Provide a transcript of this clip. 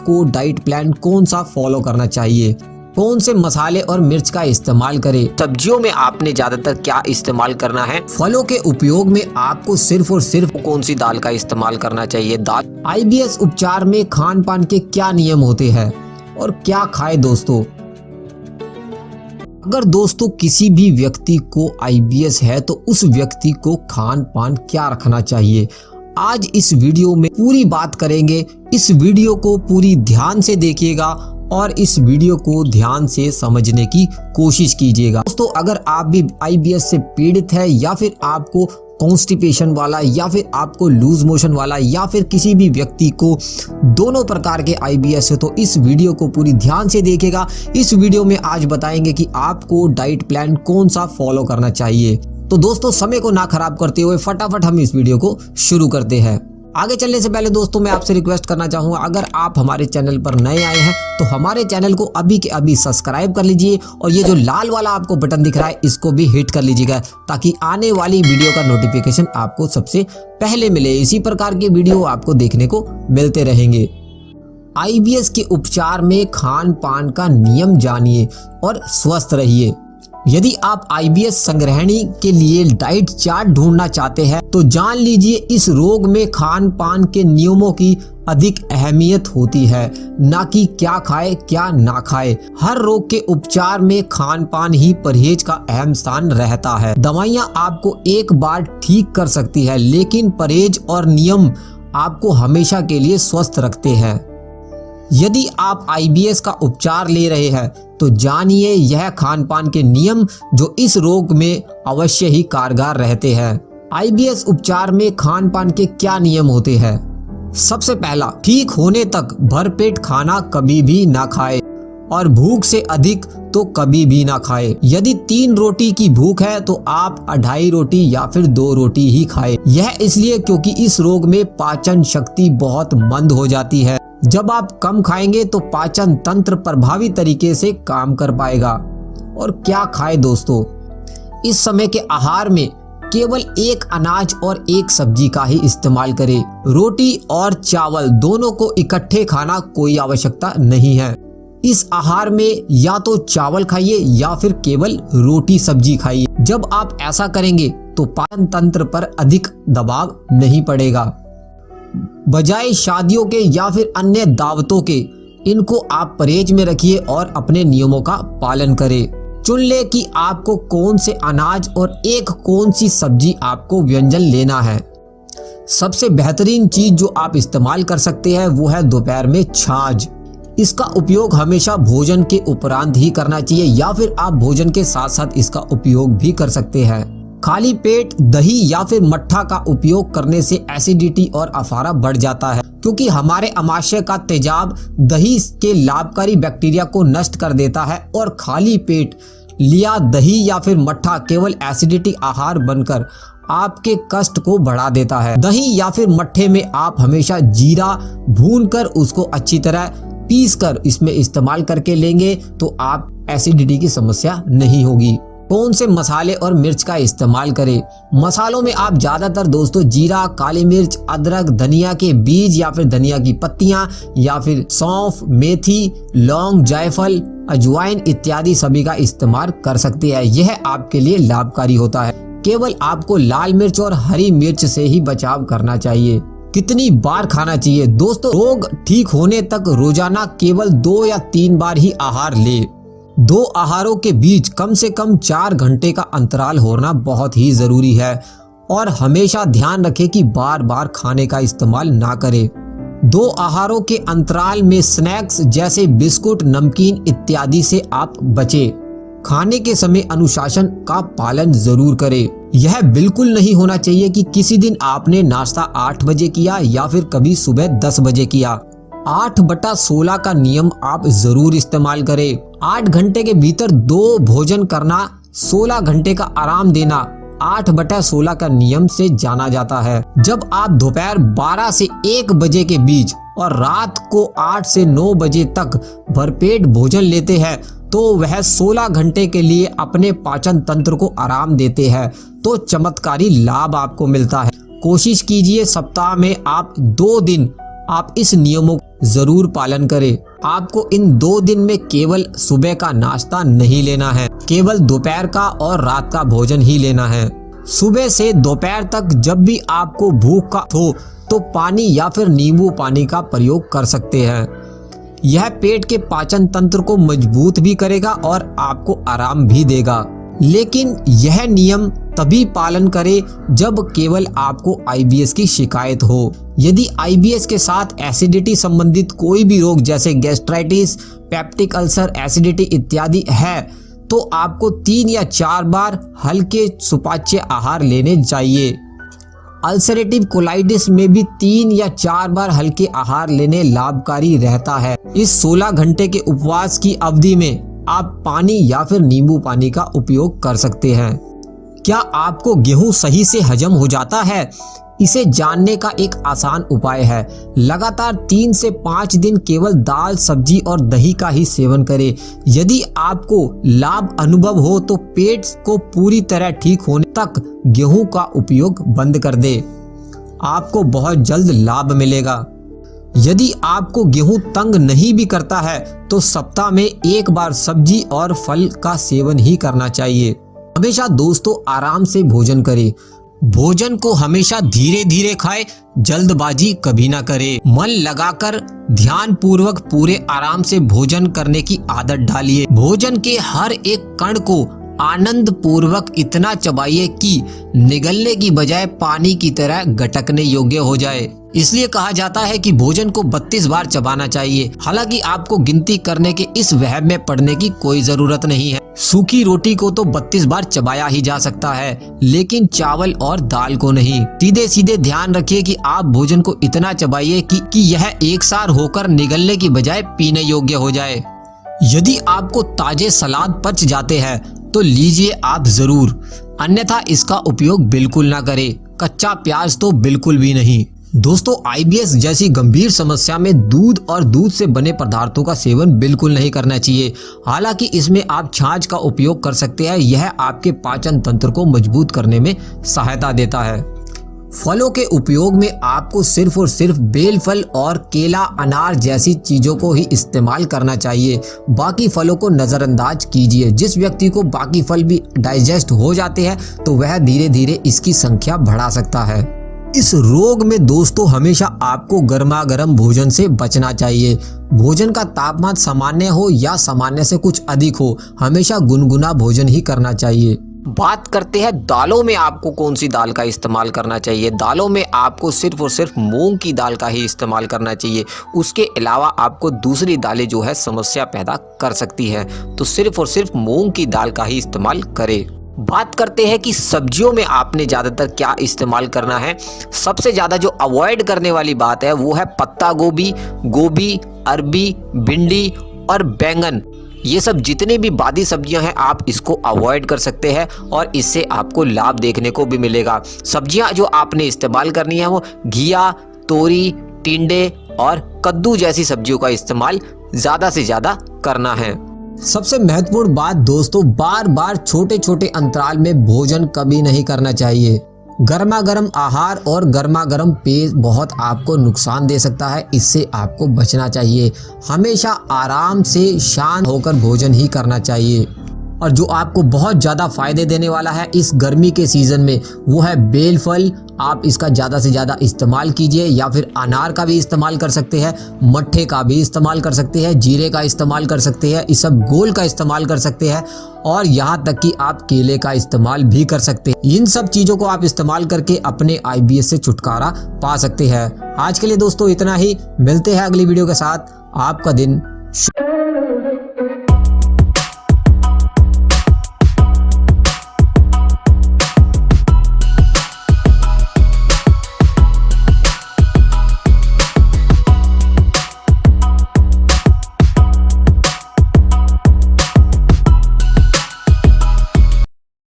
आपको diet plan कौन सा फॉलो करना चाहिए, कौन से मसाले और मिर्च का इस्तेमाल करें, सब्जियों में आपने ज्यादातर क्या इस्तेमाल करना है, फलों के उपयोग में आपको सिर्फ और सिर्फ कौन सी दाल का इस्तेमाल करना चाहिए। दाल आईबीएस उपचार में खान पान के क्या नियम होते हैं और क्या खाए दोस्तों। अगर दोस्तों किसी भी व्यक्ति को आईबीएस है तो उस व्यक्ति को खान पान क्या रखना चाहिए, आज इस वीडियो में पूरी बात करेंगे। इस वीडियो को पूरी ध्यान से देखिएगा और इस वीडियो को ध्यान से समझने की कोशिश कीजिएगा। दोस्तों अगर आप भी आईबीएस से पीड़ित है या फिर आपको कॉन्स्टिपेशन वाला या फिर आपको लूज मोशन वाला या फिर किसी भी व्यक्ति को दोनों प्रकार के आईबीएस है तो इस वीडियो को पूरी ध्यान से देखेगा। इस वीडियो में आज बताएंगे कि आपको डाइट प्लान कौन सा फॉलो करना चाहिए। तो दोस्तों समय को ना खराब करते हुए फटाफट हम इस वीडियो को शुरू करते हैं। आगे चलने से पहले दोस्तों मैं आपसे रिक्वेस्ट करना चाहूंगा, अगर आप हमारे चैनल पर नए आए हैं तो हमारे चैनल को अभी के अभी सब्सक्राइब कर लीजिए और ये जो लाल वाला आपको बटन दिख रहा है इसको भी हिट कर लीजिएगा ताकि आने वाली वीडियो का नोटिफिकेशन आपको सबसे पहले मिले। इसी प्रकार के वीडियो आपको देखने को मिलते रहेंगे। आईबीएस के उपचार में खान पान का नियम जानिए और स्वस्थ रहिए। यदि आप आईबीएस संग्रहणी के लिए डाइट चार्ट ढूंढना चाहते हैं तो जान लीजिए इस रोग में खान पान के नियमों की अधिक अहमियत होती है, ना कि क्या खाए क्या ना खाए। हर रोग के उपचार में खान पान ही परहेज का अहम स्थान रहता है। दवाइयां आपको एक बार ठीक कर सकती है लेकिन परहेज और नियम आपको हमेशा के लिए स्वस्थ रखते हैं। यदि आप आईबीएस का उपचार ले रहे हैं तो जानिए यह खान पान के नियम जो इस रोग में अवश्य ही कारगर रहते हैं। आईबीएस उपचार में खान पान के क्या नियम होते हैं। सबसे पहला, ठीक होने तक भरपेट खाना कभी भी ना खाए और भूख से अधिक तो कभी भी ना खाए। यदि 3 रोटी की भूख है तो आप 2.5 रोटी या फिर 2 रोटी ही खाए। यह इसलिए क्योंकि इस रोग में पाचन शक्ति बहुत मंद हो जाती है। जब आप कम खाएंगे तो पाचन तंत्र प्रभावी तरीके से काम कर पाएगा। और क्या खाए दोस्तों, इस समय के आहार में केवल एक अनाज और एक सब्जी का ही इस्तेमाल करें। रोटी और चावल दोनों को इकट्ठे खाना कोई आवश्यकता नहीं है। इस आहार में या तो चावल खाइए या फिर केवल रोटी सब्जी खाइए। जब आप ऐसा करेंगे तो पाचन तंत्र पर अधिक दबाव नहीं पड़ेगा। बजाय शादियों के या फिर अन्य दावतों के इनको आप परहेज में रखिए और अपने नियमों का पालन करें। चुन ले कि आपको कौन से अनाज और एक कौन सी सब्जी आपको व्यंजन लेना है। सबसे बेहतरीन चीज जो आप इस्तेमाल कर सकते हैं वो है दोपहर में छाछ। इसका उपयोग हमेशा भोजन के उपरांत ही करना चाहिए या फिर आप भोजन के साथ साथ इसका उपयोग भी कर सकते हैं। खाली पेट दही या फिर मट्ठा का उपयोग करने से एसिडिटी और अफारा बढ़ जाता है क्योंकि हमारे अमाशय का तेजाब दही के लाभकारी बैक्टीरिया को नष्ट कर देता है और खाली पेट लिया दही या फिर मट्ठा केवल एसिडिटी आहार बनकर आपके कष्ट को बढ़ा देता है। दही या फिर मट्ठे में आप हमेशा जीरा भूनकर उसको अच्छी तरह पीसकर इसमें इस्तेमाल करके लेंगे तो आप एसिडिटी की समस्या नहीं होगी। कौन से मसाले और मिर्च का इस्तेमाल करें। मसालों में आप ज्यादातर दोस्तों जीरा, काली मिर्च, अदरक, धनिया के बीज या फिर धनिया की पत्तियां या फिर सौंफ, मेथी, लौंग, जायफल, अजवाइन इत्यादि सभी का इस्तेमाल कर सकते हैं। यह आपके लिए लाभकारी होता है। केवल आपको लाल मिर्च और हरी मिर्च से ही बचाव करना चाहिए। कितनी बार खाना चाहिए दोस्तों, रोग ठीक होने तक रोजाना केवल 2 या 3 बार ही आहार ले। 2 आहारों के बीच कम से कम 4 घंटे का अंतराल होना बहुत ही जरूरी है और हमेशा ध्यान रखें कि बार बार खाने का इस्तेमाल ना करें। 2 आहारों के अंतराल में स्नैक्स जैसे बिस्कुट, नमकीन इत्यादि से आप बचें। खाने के समय अनुशासन का पालन जरूर करें। यह बिल्कुल नहीं होना चाहिए कि किसी दिन आपने नाश्ता 8 बजे किया या फिर कभी सुबह 10 बजे किया। 8/16 का नियम आप जरूर इस्तेमाल करें। 8 घंटे के भीतर 2 भोजन करना, 16 घंटे का आराम देना 8/16 का नियम से जाना जाता है। जब आप दोपहर 12 से 1 बजे के बीच और रात को 8 से 9 बजे तक भरपेट भोजन लेते हैं तो वह 16 घंटे के लिए अपने पाचन तंत्र को आराम देते हैं तो चमत्कारी लाभ आपको मिलता है। कोशिश कीजिए सप्ताह में आप 2 दिन आप इस नियमों को जरूर पालन करें। आपको इन 2 दिन में केवल सुबह का नाश्ता नहीं लेना है, केवल दोपहर का और रात का भोजन ही लेना है। सुबह से दोपहर तक जब भी आपको भूख का हो तो पानी या फिर नींबू पानी का प्रयोग कर सकते हैं। यह पेट के पाचन तंत्र को मजबूत भी करेगा और आपको आराम भी देगा। लेकिन यह नियम तभी पालन करें जब केवल आपको आईबीएस की शिकायत हो। यदि आईबीएस के साथ एसिडिटी संबंधित कोई भी रोग जैसे गैस्ट्राइटिस, पेप्टिक अल्सर, एसिडिटी इत्यादि है तो आपको 3 या 4 बार हल्के सुपाच्य आहार लेने चाहिए। अल्सरेटिव कोलाइटिस में भी 3 या 4 बार हल्के आहार लेने लाभकारी रहता है। इस 16 घंटे के उपवास की अवधि में आप पानी या फिर नींबू पानी का उपयोग कर सकते हैं। क्या आपको गेहूं सही से हजम हो जाता है? इसे जानने का एक आसान उपाय है। लगातार 3 से 5 दिन केवल दाल, सब्जी और दही का ही सेवन करें। यदि आपको लाभ अनुभव हो तो पेट को पूरी तरह ठीक होने तक गेहूं का उपयोग बंद कर दे। आपको बहुत जल्द लाभ मिलेगा। यदि आपको गेहूं तंग नहीं भी करता है तो सप्ताह में 1 बार सब्जी और फल का सेवन ही करना चाहिए। हमेशा दोस्तों आराम से भोजन करें। भोजन को हमेशा धीरे धीरे खाएं, जल्दबाजी कभी ना करें। मन लगाकर ध्यान पूर्वक पूरे आराम से भोजन करने की आदत डालिए। भोजन के हर एक कण को आनंद पूर्वक इतना चबाइए कि निगलने की बजाय पानी की तरह गटकने योग्य हो जाए। इसलिए कहा जाता है कि भोजन को 32 बार चबाना चाहिए। हालांकि आपको गिनती करने के इस वहम में पड़ने की कोई जरूरत नहीं है। सूखी रोटी को तो 32 बार चबाया ही जा सकता है, लेकिन चावल और दाल को नहीं। सीधे सीधे ध्यान रखिए कि आप भोजन को इतना चबाइए कि यह एक सार होकर निगलने की बजाय पीने योग्य हो जाए। यदि आपको ताजे सलाद पच जाते हैं तो लीजिए आप जरूर, अन्यथा इसका उपयोग बिल्कुल ना करें। कच्चा प्याज तो बिल्कुल भी नहीं। दोस्तों आईबीएस जैसी गंभीर समस्या में दूध और दूध से बने पदार्थों का सेवन बिल्कुल नहीं करना चाहिए। हालांकि इसमें आप छाछ का उपयोग कर सकते हैं। यह आपके पाचन तंत्र को मजबूत करने में सहायता देता है। फलों के उपयोग में आपको सिर्फ और सिर्फ बेल फल और केला, अनार जैसी चीजों को ही इस्तेमाल करना चाहिए। बाकी फलों को नजरअंदाज कीजिए। जिस व्यक्ति को बाकी फल भी डाइजेस्ट हो जाते हैं तो वह धीरे धीरे इसकी संख्या बढ़ा सकता है। इस रोग में दोस्तों हमेशा आपको गर्मा गर्म भोजन से बचना चाहिए। भोजन का तापमान सामान्य हो या सामान्य से कुछ अधिक हो, हमेशा गुनगुना भोजन ही करना चाहिए। बात करते हैं दालों में आपको कौन सी दाल का इस्तेमाल करना चाहिए। दालों में आपको सिर्फ और सिर्फ मूंग की दाल का ही इस्तेमाल करना चाहिए। उसके अलावा आपको दूसरी दालें जो है समस्या पैदा कर सकती है, तो सिर्फ और सिर्फ मूंग की दाल का ही इस्तेमाल करें। बात करते हैं कि सब्जियों में आपने ज़्यादातर क्या इस्तेमाल करना है। सबसे ज़्यादा जो अवॉइड करने वाली बात है वो है पत्ता गोभी, गोभी, अरबी, भिंडी और बैंगन। ये सब जितने भी बादी सब्जियां हैं आप इसको अवॉइड कर सकते हैं और इससे आपको लाभ देखने को भी मिलेगा। सब्जियां जो आपने इस्तेमाल करनी है वो घिया, तोरी, टिंडे और कद्दू जैसी सब्जियों का इस्तेमाल ज़्यादा से ज़्यादा करना है। सबसे महत्वपूर्ण बात दोस्तों, बार बार छोटे छोटे अंतराल में भोजन कभी नहीं करना चाहिए। गर्मा गर्म आहार और गर्मा गर्म पेय बहुत आपको नुकसान दे सकता है, इससे आपको बचना चाहिए। हमेशा आराम से शांत होकर भोजन ही करना चाहिए। और जो आपको बहुत ज़्यादा फायदे देने वाला है इस गर्मी के सीज़न में वो है बेल फल। आप इसका ज़्यादा से ज़्यादा इस्तेमाल कीजिए, या फिर अनार का भी इस्तेमाल कर सकते हैं, मट्ठे का भी इस्तेमाल कर सकते हैं, जीरे का इस्तेमाल कर सकते हैं, इसबगोल का इस्तेमाल कर सकते हैं और यहाँ तक कि आप केले का इस्तेमाल भी कर सकते हैं। इन सब चीज़ों को आप इस्तेमाल करके अपने आईबीएस से छुटकारा पा सकते हैं। आज के लिए दोस्तों इतना ही। मिलते हैं अगली वीडियो के साथ। आपका दिन